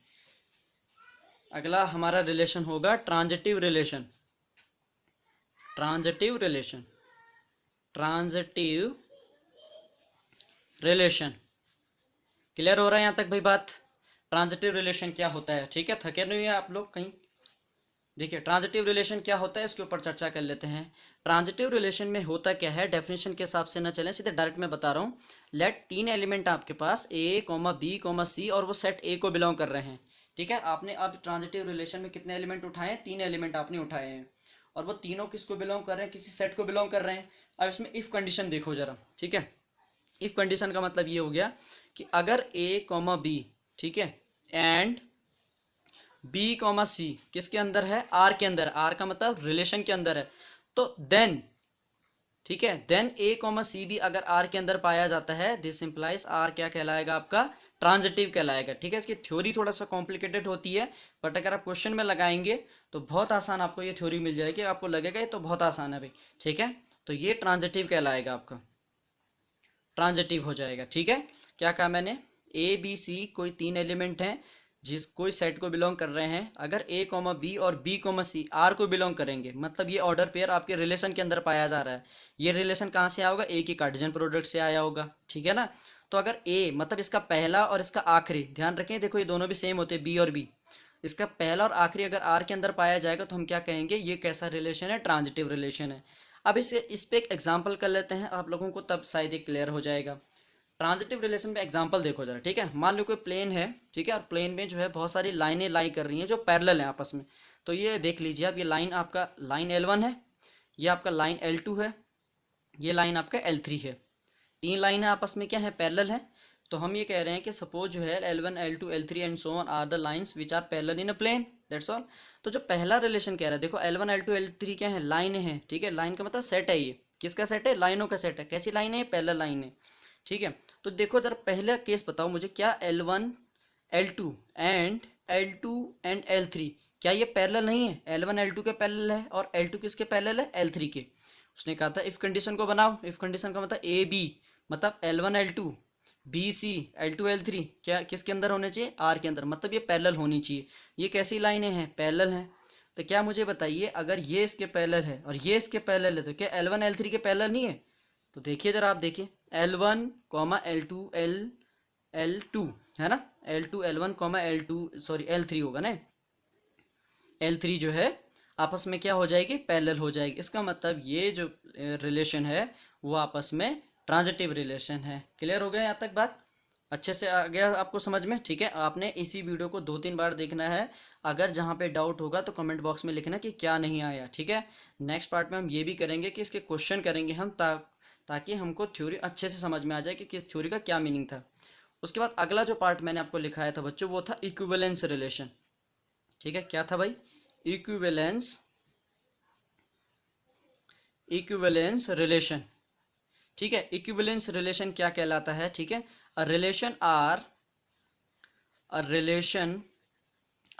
अगला हमारा रिलेशन होगा transitive relation, transitive relation, transitive relation. Clear हो रहा है यहाँ तक भाई बात, ट्रांजिटिव रिलेशन क्या होता है, ठीक है, थके नहीं है आप लोग कहीं। देखिए ट्रांजिटिव रिलेशन क्या होता है इसके ऊपर चर्चा कर लेते हैं। ट्रांजिटिव रिलेशन में होता क्या है, डेफिनेशन के हिसाब से ना चलें, सीधे डायरेक्ट में बता रहा हूँ। लेट तीन एलिमेंट आपके पास ए कॉमा बी कॉमा सी और वो सेट ए को बिलोंग कर रहे हैं, ठीक है। आपने अब ट्रांजिटिव रिलेशन में कितने एलिमेंट उठाए हैं, तीन एलिमेंट आपने उठाए हैं और वो तीनों किसको बिलोंग कर रहे हैं, किसी सेट को बिलोंग कर रहे हैं। अब इसमें इफ कंडीशन देखो जरा, ठीक है। इफ कंडीशन का मतलब ये हो गया कि अगर ए कॉमा बी, ठीक है, एंड बी कॉमा सी किसके अंदर है, आर के अंदर, आर का मतलब रिलेशन के अंदर है, तो देन, ठीक है, देन ए कॉमा सी भी अगर आर के अंदर पाया जाता है, दिस इंप्लाइज आर क्या कहलाएगा आपका, ट्रांजिटिव कहलाएगा। ठीक है, इसकी थ्योरी थोड़ा सा कॉम्प्लिकेटेड होती है, बट अगर आप क्वेश्चन में लगाएंगे तो बहुत आसान आपको ये थ्योरी मिल जाएगी, आपको लगेगा ये तो बहुत आसान है भाई। ठीक है, तो ये ट्रांजिटिव कहलाएगा आपका, ट्रांजिटिव हो जाएगा। ठीक है, क्या कहा मैंने, ए बी सी कोई तीन एलिमेंट हैं जिस कोई सेट को बिलोंग कर रहे हैं, अगर ए कॉमा बी और बी कॉमा सी आर को बिलोंग करेंगे, मतलब ये ऑर्डर पेयर आपके रिलेशन के अंदर पाया जा रहा है। ये रिलेशन कहाँ से आया होगा, ए की कार्टेशियन प्रोडक्ट से आया होगा। ठीक है ना, तो अगर ए मतलब इसका पहला और इसका आखिरी, ध्यान रखें देखो ये दोनों भी सेम होते हैं, बी और बी, इसका पहला और आखिरी अगर आर के अंदर पाया जाएगा तो हम क्या कहेंगे, ये कैसा रिलेशन है, ट्रांजिटिव रिलेशन है। अब इस पे एक एग्जाम्पल कर लेते हैं आप लोगों को, तब शायद ये क्लियर हो जाएगा। ट्रांजिटिव रिलेशन पे एग्जांपल देखो जरा। ठीक है, मान लो कोई प्लेन है, ठीक है, और प्लेन में जो है बहुत सारी लाइनें लाई कर रही हैं जो पैरेलल हैं आपस में। तो ये देख लीजिए आप, ये लाइन आपका लाइन L1 है, ये आपका लाइन L2 है, ये लाइन आपका L3 है। तीन लाइन है आपस में क्या है, पैरेलल है। तो हम ये कह रहे हैं कि सपोज जो है L1 L2 L3 and so on are the lines which are parallel in a plane, that's all. तो जो पहला रिलेशन कह रहा है देखो, L1 L2 L3 क्या है, लाइन है। ठीक है, लाइन का मतलब सेट है, ये किसका सेट है, लाइनों का सेट है। कैसी लाइन है, पैरेलल लाइन है। ठीक है, तो देखो जरा पहला केस बताओ मुझे, क्या L1 L2 and L2 and L3 क्या ये पैरेलल नहीं है, L1 L2 के पैरेलल है और L2 किसके पैरेलल है, L3 के। उसने कहा था इफ कंडीशन को बनाओ, इफ कंडीशन का मतलब ए बी, मतलब L1 L2 B C L2 L3 क्या किसके अंदर होने चाहिए, आर के अंदर, मतलब ये पैरेलल होनी चाहिए। ये कैसी लाइनें हैं, पैरेलल हैं। तो क्या मुझे बताइए, अगर ये इसके पैरेलल है और ये इसके पैरेलल है तो क्या L1 L3 के पैरेलल नहीं है। तो देखिए जरा आप देखिए, L1 कॉमा L2 L2 है ना, L2 L1 comma L2 sorry L3 होगा ना, L3 जो है आपस में क्या हो जाएगी, पैरेलल हो जाएगी। इसका मतलब ये जो रिलेशन है वो आपस में ट्रांजिटिव रिलेशन है। क्लियर हो गया यहाँ तक बात, अच्छे से आ गया आपको समझ में। ठीक है, आपने इसी वीडियो को 2-3 बार देखना है, अगर जहाँ पे डाउट होगा तो कमेंट बॉक्स में लिखना कि क्या नहीं आया। ठीक है, नेक्स्ट पार्ट में हम ये भी करेंगे कि इसके क्वेश्चन करेंगे हम, ताकि हमको थ्योरी अच्छे से समझ में आ जाए कि किस थ्योरी का क्या मीनिंग था। उसके बाद अगला जो पार्ट मैंने आपको लिखाया था बच्चों, वो था इक्विवेलेंस रिलेशन। ठीक है, क्या था भाई, इक्विवेलेंस, इक्विवेलेंस रिलेशन। ठीक है, इक्विवेलेंस रिलेशन क्या कहलाता है, ठीक है, a relation R, a relation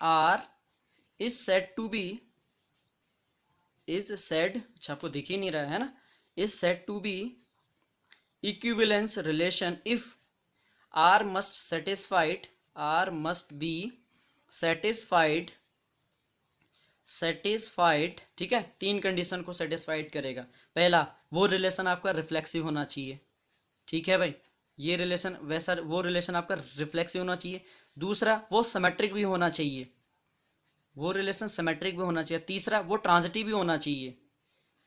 R is said to B, is said, अच्छा आपको दिख ही नहीं रहा है ना, is said to be equivalence relation if R must satisfied, R must be satisfied, satisfied. ठीक है, तीन कंडीशन को सेटिस्फाइड करेगा। पहला, वो रिलेशन आपका रिफ्लेक्सिव होना चाहिए। ठीक है भाई, ये रिलेशन वैसा, वो रिलेशन आपका रिफ्लेक्सिव होना चाहिए। दूसरा, वो सिमेट्रिक भी होना चाहिए, वो रिलेशन सिमेट्रिक भी होना चाहिए। तीसरा, वो ट्रांजिटिव भी होना चाहिए,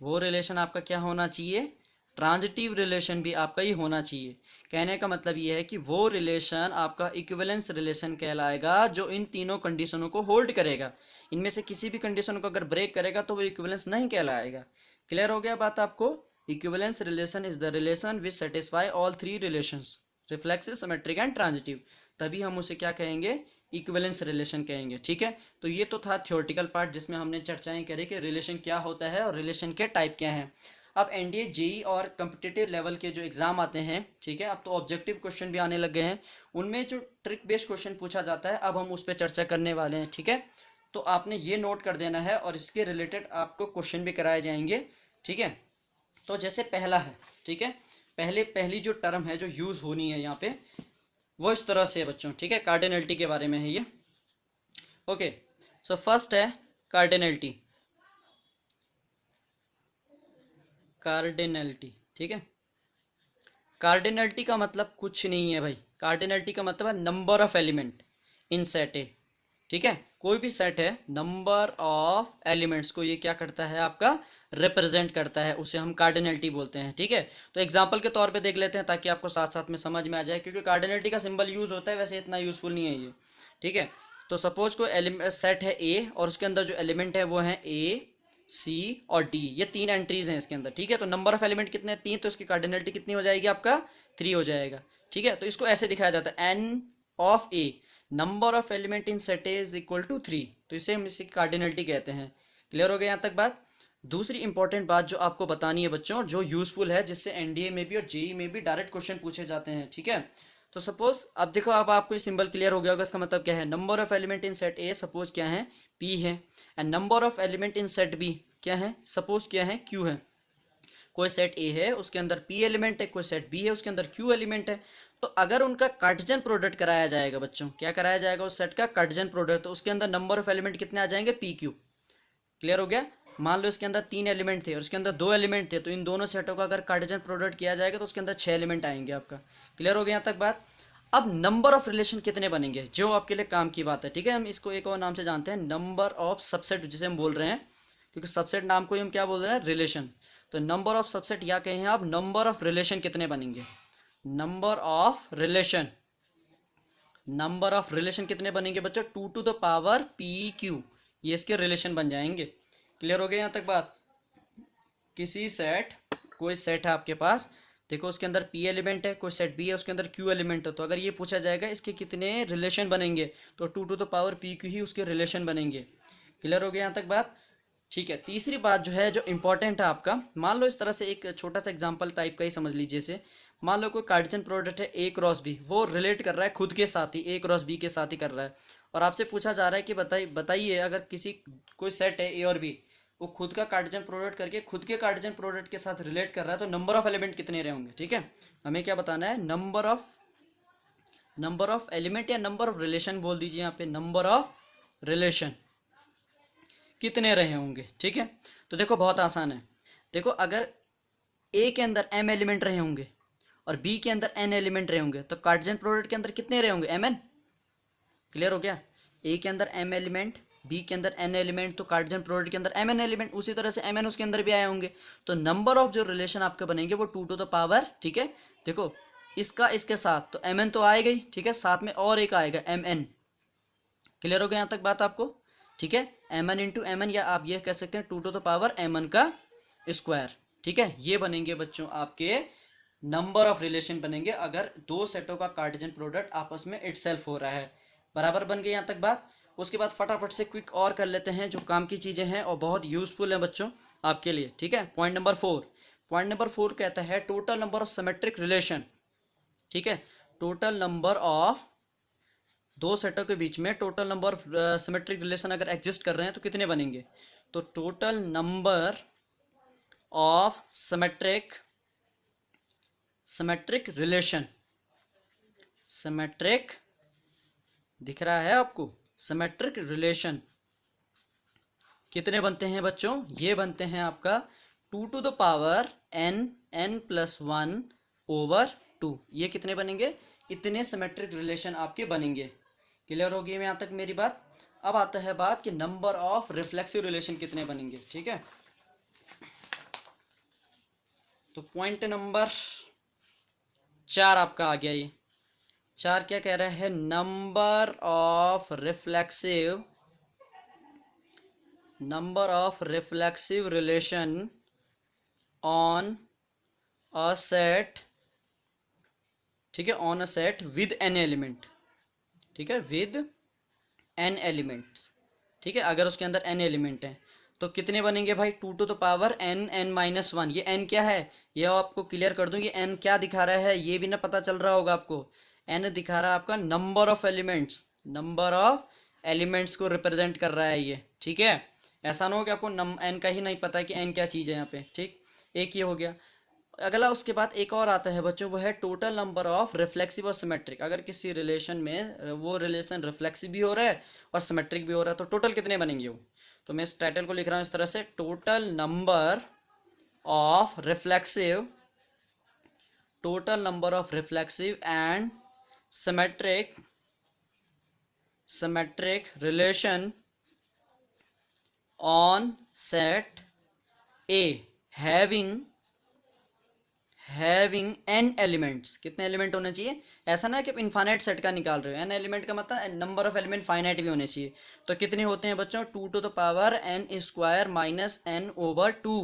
वो रिलेशन आपका क्या होना चाहिए, ट्रांजिटिव रिलेशन भी आपका ही होना चाहिए। कहने का मतलब ये है कि वो रिलेशन आपका इक्विवेलेंस रिलेशन कहलाएगा जो इन तीनों कंडीशनों को होल्ड करेगा। इनमें से किसी भी कंडीशन को अगर ब्रेक करेगा तो वो इक्विवेलेंस नहीं कहलाएगा। क्लियर हो गया बात आपको, equivalence relation is the relation which satisfy all three relations, reflexive, symmetric and transitive, तभी हम उसे क्या कहेंगे, इक्विवेलेंस रिलेशन कहेंगे। ठीक है, तो ये तो था थ्योरेटिकल पार्ट जिसमें हमने चर्चाएं करी कि रिलेशन क्या होता है और रिलेशन के टाइप क्या हैं। अब एनडीए जेई और कम्पिटिटिव लेवल के जो एग्जाम आते हैं, ठीक है, अब तो ऑब्जेक्टिव क्वेश्चन भी आने लग गए हैं, उनमें जो ट्रिक बेस्ड क्वेश्चन पूछा जाता है अब हम उस पर चर्चा करने वाले हैं। ठीक है, तो आपने ये नोट कर देना है और इसके रिलेटेड आपको क्वेश्चन भी कराए जाएंगे। ठीक है, तो जैसे पहला है, ठीक है, पहली जो टर्म है जो यूज होनी है यहाँ पे वो इस तरह से है बच्चों। ठीक है, कार्डिनलिटी के बारे में है ये। ओके, सो फर्स्ट है कार्डिनलिटी, कार्डिनलिटी। ठीक है, कार्डिनलिटी का मतलब कुछ नहीं है भाई, कार्डिनलिटी का मतलब है number of element in set ए। ठीक है, कोई भी सेट है, नंबर ऑफ एलिमेंट्स को ये क्या करता है आपका, रिप्रेजेंट करता है, उसे हम कार्डिनलिटी बोलते हैं। ठीक है, तो एग्जांपल के तौर पे देख लेते हैं ताकि आपको साथ साथ में समझ में आ जाए, क्योंकि कार्डिनलिटी का सिंबल यूज होता है, वैसे इतना यूजफुल नहीं है ये। ठीक है, तो सपोज कोई सेट है ए और उसके अंदर जो एलिमेंट है वो है ए सी और डी, ये तीन एंट्रीज हैं इसके अंदर। ठीक है, तो नंबर ऑफ एलिमेंट कितने, तीन, तो इसकी कार्डिनलिटी कितनी हो जाएगी आपका, 3 हो जाएगा। ठीक है, तो इसको ऐसे दिखाया जाता है, N of A, number of element in set A is equal to 3, तो इसे हम इसी कार्डिनलिटी कहते हैं। क्लियर हो गया यहाँ तक बात। दूसरी इंपॉर्टेंट बात जो आपको बतानी है बच्चों, और जो यूजफुल है, जिससे एनडीए में भी और जेई में भी डायरेक्ट क्वेश्चन पूछे जाते हैं, ठीक है। तो सपोज अब देखो, अब आपको ये सिंबल क्लियर हो गया होगा, इसका मतलब क्या है, number of element in set A suppose क्या है, पी है, and number of element in set B क्या है, सपोज क्या है, क्यू है। कोई सेट ए है उसके अंदर पी एलिमेंट है, कोई सेट बी है उसके अंदर क्यू एलिमेंट है। तो अगर उनका कार्टेशियन प्रोडक्ट कराया जाएगा बच्चों, क्या कराया जाएगा उस सेट का, कार्टेशियन प्रोडक्ट, तो उसके अंदर नंबर ऑफ एलिमेंट कितने आ जाएंगे, पी क्यू। क्लियर हो गया। मान लो इसके अंदर 3 एलिमेंट थे और उसके अंदर 2 एलिमेंट थे, तो इन दोनों सेटों का अगर कार्टेशियन प्रोडक्ट किया जाएगा तो उसके अंदर 6 एलिमेंट आएंगे आपका। क्लियर हो गया यहाँ तक बात। अब नंबर ऑफ रिलेशन कितने बनेंगे, जो आपके लिए काम की बात है, ठीक है। हम इसको एक और नाम से जानते हैं, नंबर ऑफ सबसेट जिसे हम बोल रहे हैं, क्योंकि सबसेट नाम को ही हम क्या बोल रहे हैं, रिलेशन। तो नंबर ऑफ सबसेट या कहें आप नंबर ऑफ रिलेशन कितने बनेंगे, number of relation, number of relation कितने बनेंगे बच्चों, 2 to the power P Q, ये इसके रिलेशन बन जाएंगे। क्लियर हो गया यहाँ तक बात। किसी सेट, कोई सेट है आपके पास, देखो उसके अंदर पी एलिमेंट है, कोई सेट बी है उसके अंदर क्यू एलिमेंट है, तो अगर ये पूछा जाएगा इसके कितने रिलेशन बनेंगे, तो 2 to the power P Q ही उसके रिलेशन बनेंगे। क्लियर हो गया यहाँ तक बात। ठीक है, तीसरी बात जो है, जो इंपॉर्टेंट है आपका, मान लो इस तरह से एक छोटा सा एग्जांपल टाइप का ही समझ लीजिए इसे। मान लो कोई कार्टेशियन प्रोडक्ट है ए क्रॉस बी, वो रिलेट कर रहा है खुद के साथ ही, ए क्रॉस बी के साथ ही कर रहा है, और आपसे पूछा जा रहा है कि बताइए अगर किसी कोई सेट है ए और बी, वो खुद का कार्टेशियन प्रोडक्ट करके खुद के कार्टेशियन प्रोडक्ट के साथ रिलेट कर रहा है, तो नंबर ऑफ एलिमेंट कितने रहे होंगे, ठीक है। हमें क्या बताना है, नंबर ऑफ एलिमेंट या नंबर ऑफ रिलेशन बोल दीजिए यहाँ पे, नंबर ऑफ रिलेशन कितने रहे होंगे, ठीक है। तो देखो बहुत आसान है, देखो अगर ए के अंदर एम एलिमेंट रहे होंगे और बी के अंदर एन एलिमेंट रहे होंगे, तो कार्टेशियन प्रोडक्ट के अंदर कितने रहे होंगे, एम एन। क्लियर हो गया। ए के अंदर एम एलिमेंट, बी के अंदर एन एलिमेंट, तो कार्टेशियन प्रोडक्ट के अंदर एम एन एलिमेंट, उसी तरह से एम एन उसके अंदर भी आए होंगे। तो नंबर ऑफ जो रिलेशन आपके बनेंगे वो 2 टू द पावर, ठीक है। देखो इसका इसके साथ तो एम एन तो आएगा ही, ठीक है, साथ में और एक आएगा एम एन। क्लियर हो गया यहाँ तक बात आपको, ठीक है। M N into M N, या आप ये कह सकते हैं 2 to the power M N का स्क्वायर, ठीक है। ये बनेंगे बच्चों आपके नंबर ऑफ रिलेशन बनेंगे, अगर दो सेटों का कार्टेशियन प्रोडक्ट आपस में इटसेल्फ हो रहा है। बराबर बन गई यहाँ तक बात। उसके बाद फटाफट से क्विक और कर लेते हैं, जो काम की चीज़ें हैं और बहुत यूजफुल है बच्चों आपके लिए, ठीक है। पॉइंट नंबर 4, पॉइंट नंबर 4 कहता है total number of symmetric relation, ठीक है। टोटल नंबर ऑफ, दो सेटों के बीच में total number of symmetric relation अगर एग्जिस्ट कर रहे हैं तो कितने बनेंगे, तो total number of symmetric relation, symmetric दिख रहा है आपको, सिमेट्रिक रिलेशन कितने बनते हैं बच्चों, ये बनते हैं आपका 2 to the power n plus 1 over 2। ये कितने बनेंगे, इतने सिमेट्रिक रिलेशन आपके बनेंगे। क्लियर होगी यहाँ तक मेरी बात। अब आता है बात कि नंबर ऑफ रिफ्लेक्सिव रिलेशन कितने बनेंगे, ठीक है। तो पॉइंट नंबर 4 आपका आ गया, ये 4 क्या कह रहा है, number of reflexive relation on a set, ठीक है, on a set with an element, ठीक है, विद एन एलिमेंट्स, ठीक है। अगर उसके अंदर एन एलिमेंट है तो कितने बनेंगे भाई, 2 to the power n minus 1। ये n क्या है, ये आपको क्लियर कर दूं, ये n क्या दिखा रहा है, ये भी ना पता चल रहा होगा आपको। n दिखा रहा है आपका number of elements, number of elements को रिप्रेजेंट कर रहा है ये, ठीक है। ऐसा ना हो कि आपको n का ही नहीं पता है कि n क्या चीज़ है यहाँ पे, ठीक। एक ये हो गया। अगला उसके बाद एक और आता है बच्चों, वो है टोटल नंबर ऑफ रिफ्लेक्सिव और सिमेट्रिक। अगर किसी रिलेशन में वो रिलेशन रिफ्लेक्सिव भी हो रहा है और सिमेट्रिक भी हो रहा है, तो टोटल कितने बनेंगे वो। तो मैं इस टाइटल को लिख रहा हूँ इस तरह से, total number of reflexive and symmetric relation on set A having an elements. कितने एलिमेंट होने चाहिए, ऐसा ना कि आप इनफाइनाइट सेट का निकाल रहे हो, एन एलिमेंट का मतलब नंबर ऑफ एलिमेंट फाइनाइट भी होने चाहिए। तो कितने होते हैं बच्चों, 2 to the power n square minus n over 2।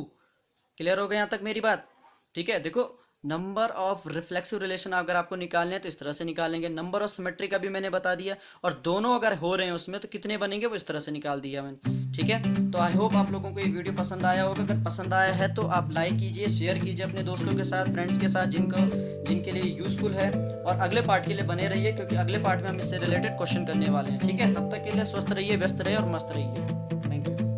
Clear हो गया यहाँ तक मेरी बात, ठीक है। देखो नंबर ऑफ रिफ्लेक्सिव रिलेशन अगर आपको निकालने हैं तो इस तरह से निकालेंगे, नंबर ऑफ सिमेट्री का भी मैंने बता दिया, और दोनों अगर हो रहे हैं उसमें तो कितने बनेंगे वो इस तरह से निकाल दिया मैंने। ठीक है, तो आई होप आप लोगों को ये वीडियो पसंद आया होगा। अगर पसंद आया है तो आप लाइक कीजिए, शेयर कीजिए अपने दोस्तों के साथ, फ्रेंड्स के साथ जिनके लिए यूजफुल है, और अगले पार्ट के लिए बने रहिए क्योंकि अगले पार्ट में हम इससे रिलेटेड क्वेश्चन करने वाले हैं। ठीक है, तब तक के लिए स्वस्थ रहिए, व्यस्त रहिए और मस्त रहिए। Thank you.